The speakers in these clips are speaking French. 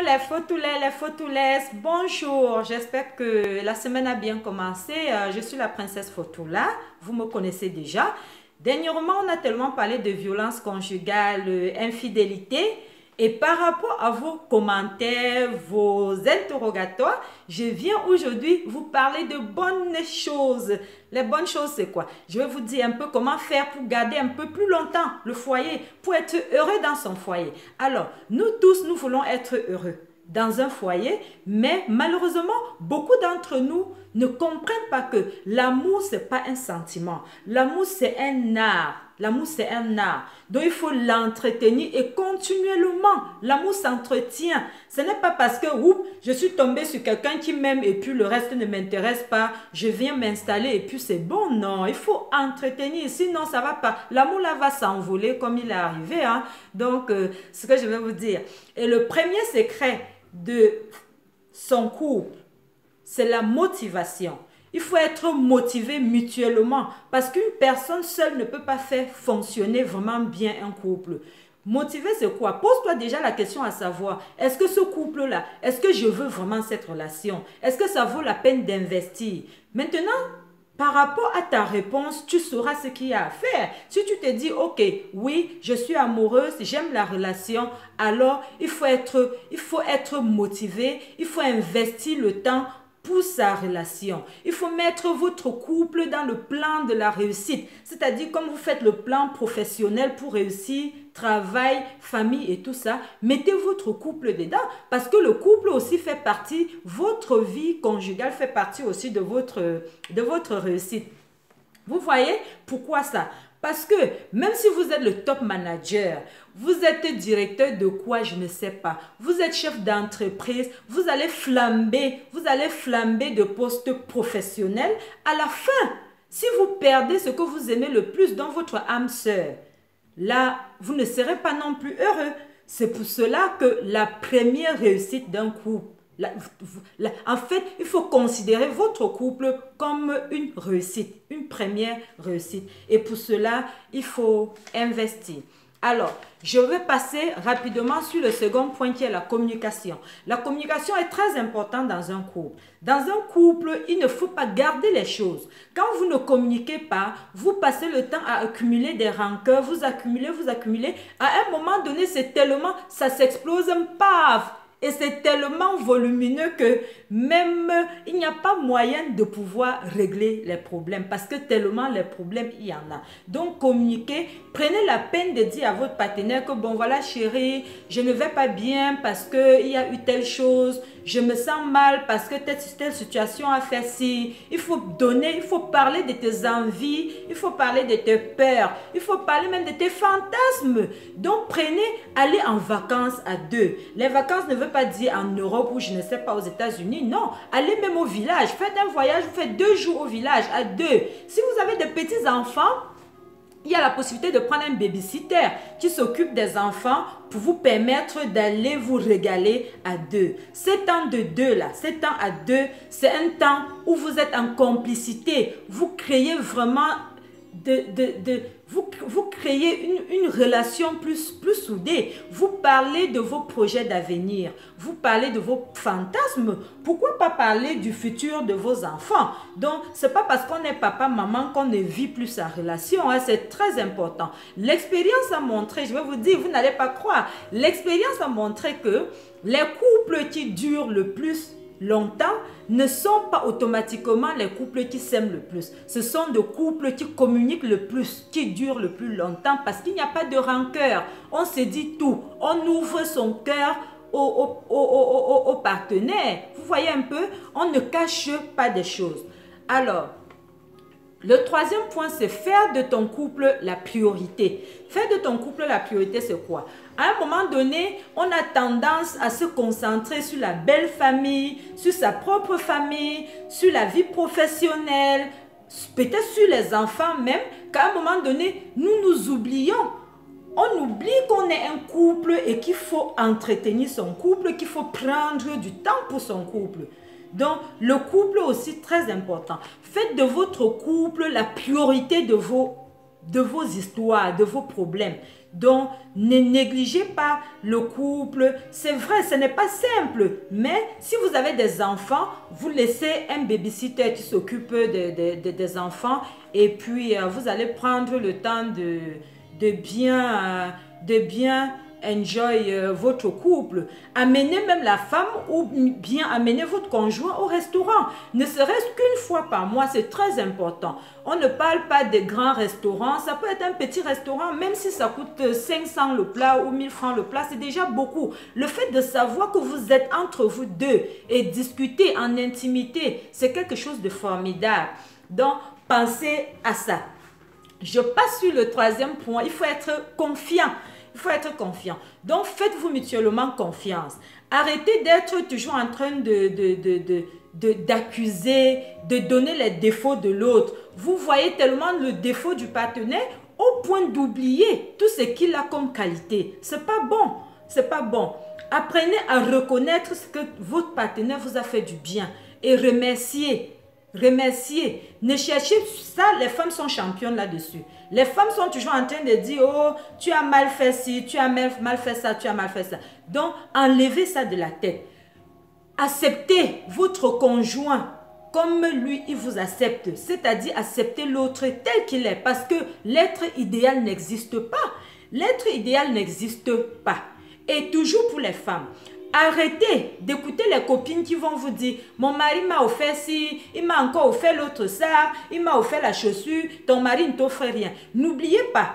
les photoulaises, bonjour, j'espère que la semaine a bien commencé. Je suis la princesse Photoula, vous me connaissez déjà. Dernièrement, on a tellement parlé de violence conjugale, infidélité. Et par rapport à vos commentaires, vos interrogatoires, je viens aujourd'hui vous parler de bonnes choses. Les bonnes choses, c'est quoi? Je vais vous dire un peu comment faire pour garder un peu plus longtemps le foyer, pour être heureux dans son foyer. Alors, nous tous, nous voulons être heureux dans un foyer, mais malheureusement, beaucoup d'entre nous ne comprennent pas que l'amour, ce n'est pas un sentiment. L'amour, c'est un art. L'amour, c'est un art. Donc, il faut l'entretenir et continuellement. L'amour s'entretient. Ce n'est pas parce que, oups, je suis tombée sur quelqu'un qui m'aime et puis le reste ne m'intéresse pas. Je viens m'installer et puis c'est bon. Non, il faut entretenir. Sinon, ça ne va pas. L'amour, là, va s'envoler comme il est arrivé. Hein. Donc, ce que je vais vous dire. Et le premier secret de son couple, c'est la motivation. Il faut être motivé mutuellement parce qu'une personne seule ne peut pas faire fonctionner vraiment bien un couple. Motivé, c'est quoi? Pose-toi déjà la question à savoir, est-ce que ce couple-là, est-ce que je veux vraiment cette relation? Est-ce que ça vaut la peine d'investir? Maintenant, par rapport à ta réponse, tu sauras ce qu'il y a à faire. Si tu te dis, ok, oui, je suis amoureuse, j'aime la relation, alors il faut être motivé, il faut investir le temps pour sa relation. Il faut mettre votre couple dans le plan de la réussite. C'est-à-dire, comme vous faites le plan professionnel pour réussir, travail, famille et tout ça, mettez votre couple dedans parce que le couple aussi fait partie, votre vie conjugale fait partie aussi de votre réussite. Vous voyez pourquoi ça? Parce que même si vous êtes le top manager, vous êtes directeur de quoi, je ne sais pas. Vous êtes chef d'entreprise, vous allez flamber de postes professionnels. À la fin, si vous perdez ce que vous aimez le plus dans votre âme sœur, là, vous ne serez pas non plus heureux. C'est pour cela que la première réussite d'un couple, en fait, il faut considérer votre couple comme une réussite, une première réussite. Et pour cela, il faut investir. Alors, je vais passer rapidement sur le second point qui est la communication. La communication est très importante dans un couple. Dans un couple, il ne faut pas garder les choses. Quand vous ne communiquez pas, vous passez le temps à accumuler des rancœurs, vous accumulez. À un moment donné, c'est tellement, ça s'explose, paf! Et c'est tellement volumineux que même il n'y a pas moyen de pouvoir régler les problèmes parce que tellement les problèmes il y en a. Donc communiquez, prenez la peine de dire à votre partenaire que bon voilà chérie, je ne vais pas bien parce qu'il y a eu telle chose, je me sens mal parce que telle situation a fait ci. Il faut donner, il faut parler de tes envies, il faut parler de tes peurs, il faut parler même de tes fantasmes. Donc allez en vacances à deux. Les vacances ne veulent pas dire en Europe ou je ne sais pas aux États-Unis. Non, allez même au village. Faites un voyage, vous faites 2 jours au village à deux. Si vous avez de petits enfants, il y a la possibilité de prendre un babysitter qui s'occupe des enfants pour vous permettre d'aller vous régaler à deux. Ce temps de deux là, ce temps à deux, c'est un temps où vous êtes en complicité. Vous créez vraiment vous créez une relation plus soudée. Vous parlez de vos projets d'avenir. Vous parlez de vos fantasmes. Pourquoi pas parler du futur de vos enfants? Donc, ce n'est pas parce qu'on est papa, maman qu'on ne vit plus sa relation. Hein, c'est très important. L'expérience a montré, je vais vous dire, vous n'allez pas croire. L'expérience a montré que les couples qui durent le plus longtemps ne sont pas automatiquement les couples qui s'aiment le plus. Ce sont des couples qui communiquent le plus, qui durent le plus longtemps parce qu'il n'y a pas de rancœur. On se dit tout. On ouvre son cœur au partenaire. Vous voyez un peu, on ne cache pas des choses. Alors, le troisième point, c'est faire de ton couple la priorité. Faire de ton couple la priorité, c'est quoi? À un moment donné, on a tendance à se concentrer sur la belle famille, sur sa propre famille, sur la vie professionnelle, peut-être sur les enfants même, qu'à un moment donné, nous oublions. On oublie qu'on est un couple et qu'il faut entretenir son couple, qu'il faut prendre du temps pour son couple. Donc, le couple aussi très important. Faites de votre couple la priorité de vos de vos histoires, de vos problèmes. Donc, ne négligez pas le couple. C'est vrai, ce n'est pas simple. Mais si vous avez des enfants, vous laissez un babysitter qui s'occupe des enfants. Et puis, vous allez prendre le temps de bien enjoy votre couple. Amenez même la femme ou bien amenez votre conjoint au restaurant. Ne serait-ce qu'une fois par mois, c'est très important. On ne parle pas de grands restaurants. Ça peut être un petit restaurant, même si ça coûte 500 le plat ou 1000 francs le plat, c'est déjà beaucoup. Le fait de savoir que vous êtes entre vous deux et discuter en intimité, c'est quelque chose de formidable. Donc, pensez à ça. Je passe sur le troisième point. Il faut être confiant. Il faut être confiant. Donc, faites-vous mutuellement confiance. Arrêtez d'être toujours en train d'accuser, de donner les défauts de l'autre. Vous voyez tellement le défaut du partenaire au point d'oublier tout ce qu'il a comme qualité. C'est pas bon. C'est pas bon. Apprenez à reconnaître ce que votre partenaire vous a fait du bien et remerciez. Remercier. Ne cherchez ça, les femmes sont championnes là-dessus. Les femmes sont toujours en train de dire, oh, tu as mal fait ci, tu as mal fait ça, tu as mal fait ça. Donc, enlevez ça de la tête. Acceptez votre conjoint comme lui, il vous accepte. C'est-à-dire, acceptez l'autre tel qu'il est. Parce que l'être idéal n'existe pas. L'être idéal n'existe pas. Et toujours pour les femmes. Arrêtez d'écouter les copines qui vont vous dire « Mon mari m'a offert ci, il m'a encore offert l'autre ça, il m'a offert la chaussure, ton mari ne t'offre rien. » N'oubliez pas,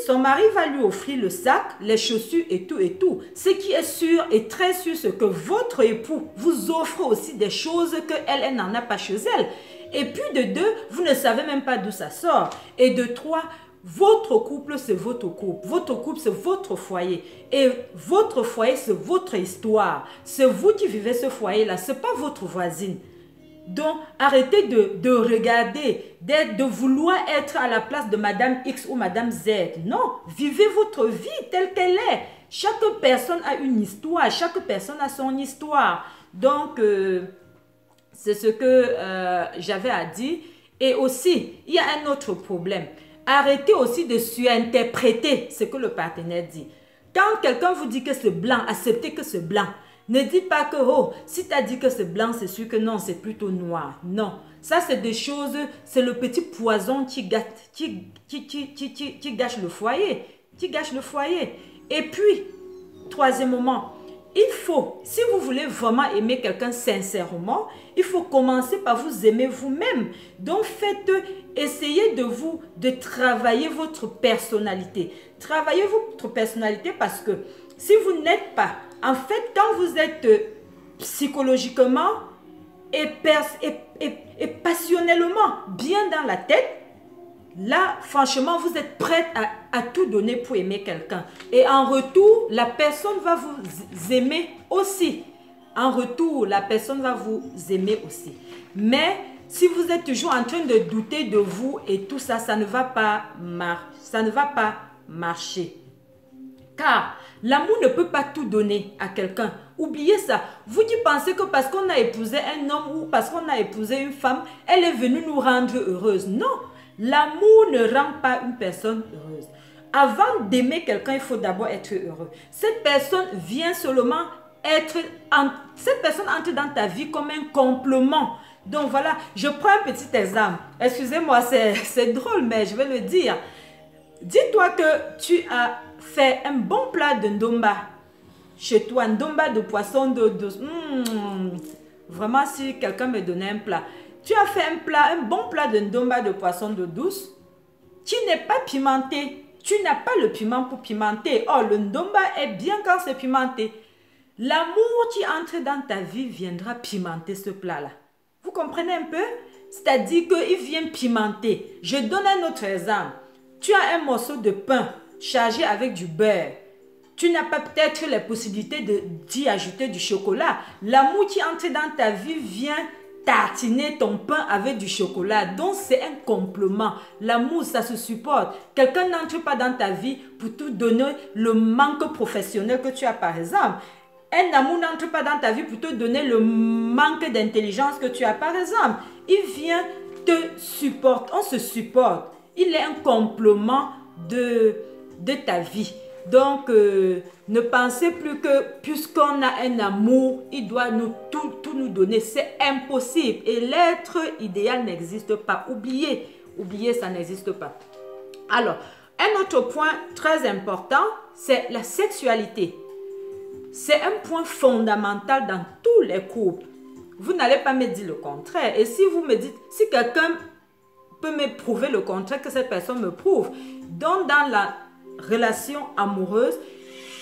son mari va lui offrir le sac, les chaussures et tout et tout. Ce qui est sûr et très sûr, c'est que votre époux vous offre aussi des choses qu'elle n'en a pas chez elle. Et puis de deux, vous ne savez même pas d'où ça sort. Et de trois, votre couple, c'est votre couple. Votre couple, c'est votre foyer. Et votre foyer, c'est votre histoire. C'est vous qui vivez ce foyer-là. Ce n'est pas votre voisine. Donc, arrêtez de regarder, de vouloir être à la place de Madame X ou Madame Z. Non, vivez votre vie telle qu'elle est. Chaque personne a une histoire. Chaque personne a son histoire. Donc, c'est ce que j'avais à dire. Et aussi, il y a un autre problème. Arrêtez aussi de surinterpréter ce que le partenaire dit. Quand quelqu'un vous dit que c'est blanc, acceptez que c'est blanc. Ne dites pas que, oh, si tu as dit que c'est blanc, c'est sûr que non, c'est plutôt noir. Non, ça c'est des choses, c'est le petit poison qui gâche le foyer. Qui gâche le foyer. Et puis, troisièmement, il faut, si vous voulez vraiment aimer quelqu'un sincèrement, il faut commencer par vous aimer vous-même. Donc, essayez de travailler votre personnalité. Travaillez votre personnalité parce que si vous n'êtes pas, en fait, quand vous êtes psychologiquement et passionnellement bien dans la tête, là, franchement, vous êtes prête à tout donner pour aimer quelqu'un. Et en retour, la personne va vous aimer aussi. En retour, la personne va vous aimer aussi. Mais si vous êtes toujours en train de douter de vous et tout ça, ça ne va pas marcher. Car l'amour ne peut pas tout donner à quelqu'un. Oubliez ça. Vous qui pensez que parce qu'on a épousé un homme ou parce qu'on a épousé une femme, elle est venue nous rendre heureuses. Non. L'amour ne rend pas une personne heureuse. Avant d'aimer quelqu'un, il faut d'abord être heureux. Cette personne vient seulement cette personne entre dans ta vie comme un complément. Donc voilà, je prends un petit exemple. Excusez-moi, c'est drôle, mais je vais le dire. Dis-toi que tu as fait un bon plat de ndomba chez toi, un ndomba de poisson d'eau douce. Vraiment, si quelqu'un me donnait un plat. Tu as fait un bon plat de ndomba de poisson d'eau douce qui n'est pas pimenté. Tu n'as pas le piment pour pimenter. Oh, le ndomba est bien quand c'est pimenté. L'amour qui entre dans ta vie viendra pimenter ce plat-là. Vous comprenez un peu? C'est-à-dire qu'il vient pimenter. Je donne un autre exemple. Tu as un morceau de pain chargé avec du beurre. Tu n'as pas peut-être les possibilités d'y ajouter du chocolat. L'amour qui entre dans ta vie vient tartiner ton pain avec du chocolat. Donc, c'est un complément. L'amour, ça se supporte. Quelqu'un n'entre pas dans ta vie pour te donner le manque professionnel que tu as, par exemple. Un amour n'entre pas dans ta vie pour te donner le manque d'intelligence que tu as, par exemple. Il vient te supporter. On se supporte. il est un complément de ta vie. Donc, ne pensez plus que puisqu'on a un amour, il doit tout nous donner. C'est impossible. Et l'être idéal n'existe pas. Oubliez, ça n'existe pas. Alors, un autre point très important, c'est la sexualité. C'est un point fondamental dans tous les couples. Vous n'allez pas me dire le contraire. Et si vous me dites, si quelqu'un peut me prouver le contraire, que cette personne me prouve. Donc, dans la relation amoureuse,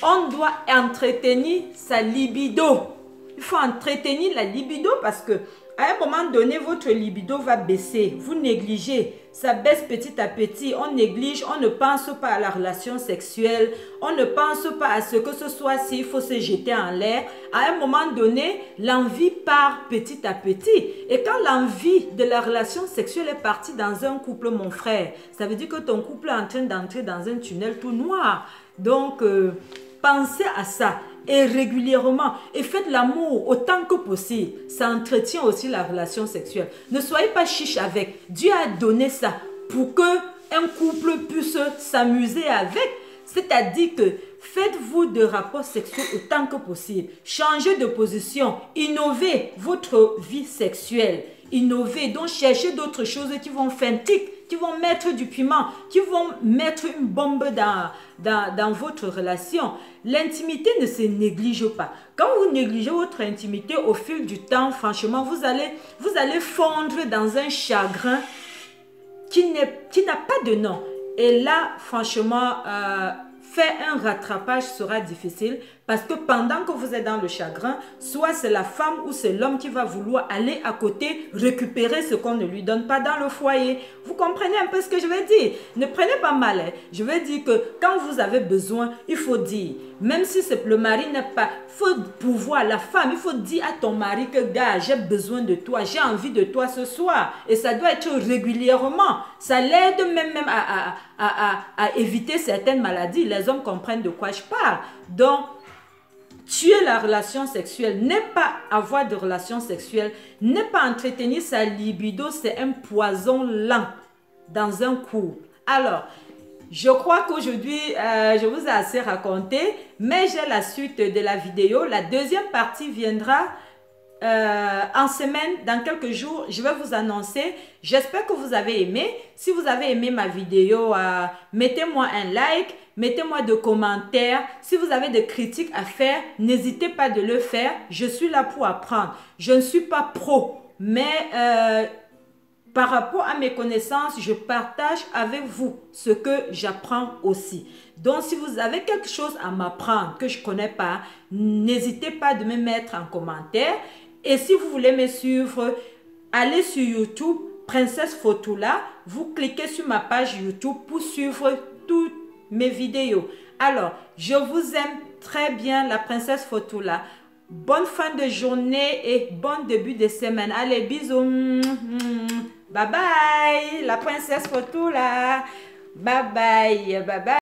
on doit entretenir sa libido. Il faut entretenir la libido parce que à un moment donné, votre libido va baisser. Vous négligez. Ça baisse petit à petit. On néglige. On ne pense pas à la relation sexuelle. On ne pense pas à ce que ce soit s'il faut se jeter en l'air. À un moment donné, l'envie part petit à petit. Et quand l'envie de la relation sexuelle est partie dans un couple, mon frère, ça veut dire que ton couple est en train d'entrer dans un tunnel tout noir. Donc, pensez à ça. Et régulièrement, et faites l'amour autant que possible. Ça entretient aussi la relation sexuelle. Ne soyez pas chiche avec. Dieu a donné ça pour que un couple puisse s'amuser avec. C'est-à-dire que faites-vous de rapports sexuels autant que possible. Changez de position. Innovez votre vie sexuelle. Innovez, donc cherchez d'autres choses qui vont faire tic, qui vont mettre du piment, qui vont mettre une bombe dans votre relation. L'intimité ne se néglige pas. Quand vous négligez votre intimité au fil du temps, franchement, vous allez fondre dans un chagrin qui n'a pas de nom. Et là, franchement, faire un rattrapage sera difficile parce que pendant que vous êtes dans le chagrin, soit c'est la femme ou c'est l'homme qui va vouloir aller à côté récupérer ce qu'on ne lui donne pas dans le foyer. Vous comprenez un peu ce que je veux dire? Ne prenez pas mal. Hein? Je veux dire que quand vous avez besoin, il faut dire. Même si le mari n'est pas... Il faut pouvoir, la femme, il faut dire à ton mari que gars, j'ai besoin de toi, j'ai envie de toi ce soir. Et ça doit être régulièrement. Ça l'aide même à éviter certaines maladies. Les hommes comprennent de quoi je parle. Donc, tuer la relation sexuelle, n'est pas avoir de relation sexuelle, n'est pas entretenir sa libido, c'est un poison lent dans un couple. Alors, je crois qu'aujourd'hui, je vous ai assez raconté, mais j'ai la suite de la vidéo. La deuxième partie viendra en semaine, dans quelques jours. Je vais vous annoncer. J'espère que vous avez aimé. Si vous avez aimé ma vidéo, mettez-moi un like. Mettez-moi des commentaires. Si vous avez des critiques à faire, n'hésitez pas de le faire. Je suis là pour apprendre. Je ne suis pas pro, mais par rapport à mes connaissances, je partage avec vous ce que j'apprends aussi. Donc, si vous avez quelque chose à m'apprendre que je ne connais pas, n'hésitez pas de me mettre en commentaire. Et si vous voulez me suivre, allez sur YouTube, Princesse Fotoula. Vous cliquez sur ma page YouTube pour suivre toutes mes vidéos. Alors, je vous aime très bien, la Princesse Fotoula. Bonne fin de journée et bon début de semaine. Allez, bisous. Bye bye, la Princesse Fotoula. Bye bye, bye bye.